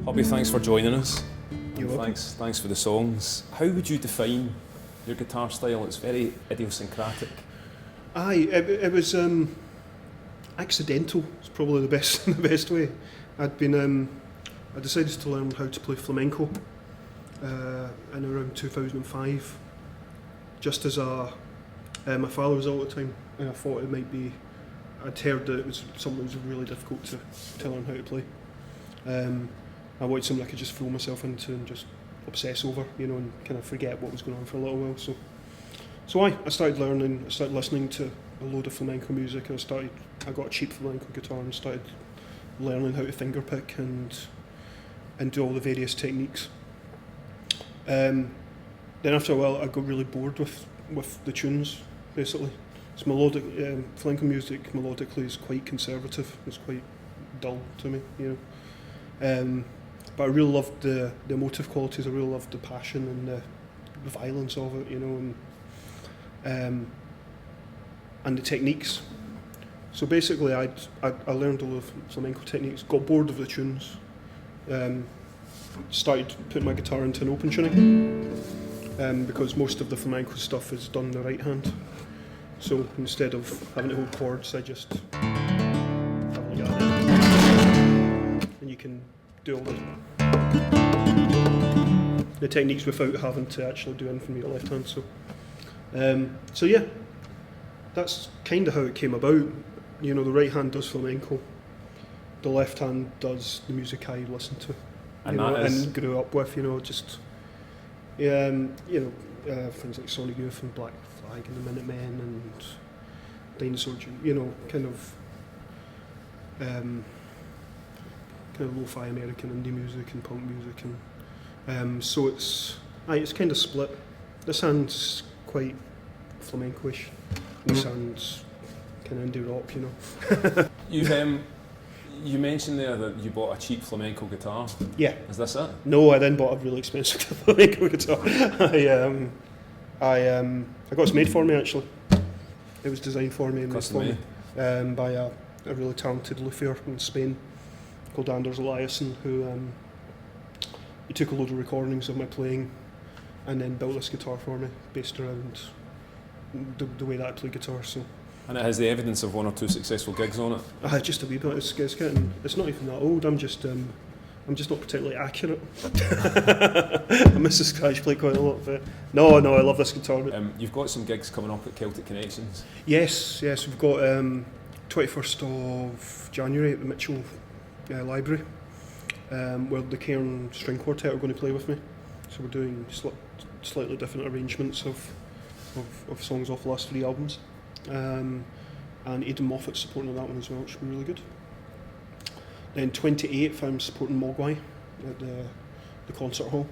Hubby, thanks for joining us. You're welcome. Thanks for the songs. How would you define your guitar style? It's very idiosyncratic. Aye, it was accidental. It's probably the best the best way. I decided to learn how to play flamenco in around 2005. Just as my father was all the time, and I thought it might be. I'd heard that it was something that was really difficult to learn how to play. I wanted something I could just throw myself into and just obsess over, and kind of forget what was going on for a little while. So I started learning. I started listening to a load of flamenco music, and I got a cheap flamenco guitar and started learning how to fingerpick and do all the various techniques. Then after a while, I got really bored with the tunes. Basically, it's melodic. Flamenco music melodically is quite conservative. It's quite dull to me, But I really loved the emotive qualities. I really loved the passion and the violence of it, and the techniques. So basically, I learned all of flamenco techniques. Got bored of the tunes. Started putting my guitar into an open tuning because most of the flamenco stuff is done in the right hand. So instead of having to hold chords, I just have like that, and you can do all the techniques without having to actually do anything with your left hand. So yeah, that's kind of how it came about. The right hand does flamenco, the left hand does the music I listen to, and grew up with. Things like Sonic Youth and Black Flag and the Minutemen and Dinosaur, kind of lo-fi American indie music and punk music, and so it's kind of split. This hand's quite flamenco-ish. This hand's kind of indie rock, You mentioned there that you bought a cheap flamenco guitar. Yeah. Is this it? No, I then bought a really expensive flamenco guitar. I got it made for me actually. It was designed for me and made for me by a really talented luthier in Spain called Anders Eliasson, who he took a load of recordings of my playing and then built this guitar for me based around the way that I play guitar. So. And it has the evidence of one or two successful gigs on it. Just a wee bit. It's not even that old. I'm just not particularly accurate. I miss the scratch plate quite a lot. But no, I love this guitar. You've got some gigs coming up at Celtic Connections. Yes, we've got 21st of January at the Mitchell Library, where the Cairn String Quartet are going to play with me. So we're doing slightly different arrangements of songs off the last 3 albums. And Aidan Moffat's supporting on that one as well, which should be really good. Then 28th, I'm supporting Mogwai at the concert hall,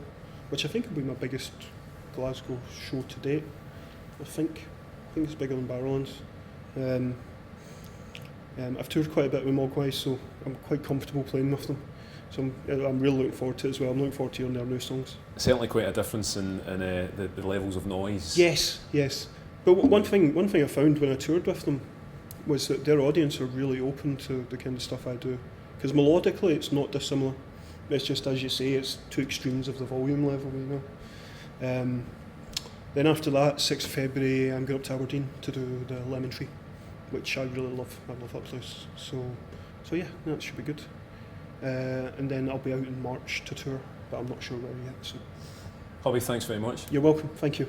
which I think will be my biggest Glasgow show to date. I think it's bigger than Barrowlands. I've toured quite a bit with Mogwai, so I'm quite comfortable playing with them. So I'm really looking forward to it as well. I'm looking forward to hearing their new songs. Certainly quite a difference in the levels of noise. Yes. But one thing I found when I toured with them was that their audience are really open to the kind of stuff I do. Because melodically it's not dissimilar. It's just, as you say, it's two extremes of the volume level, Then after that, 6th of February, I'm going up to Aberdeen to do the Lemon Tree, which I really love. I love that place. So yeah, that should be good. And then I'll be out in March to tour, but I'm not sure where yet. So. Hubby, thanks very much. You're welcome. Thank you.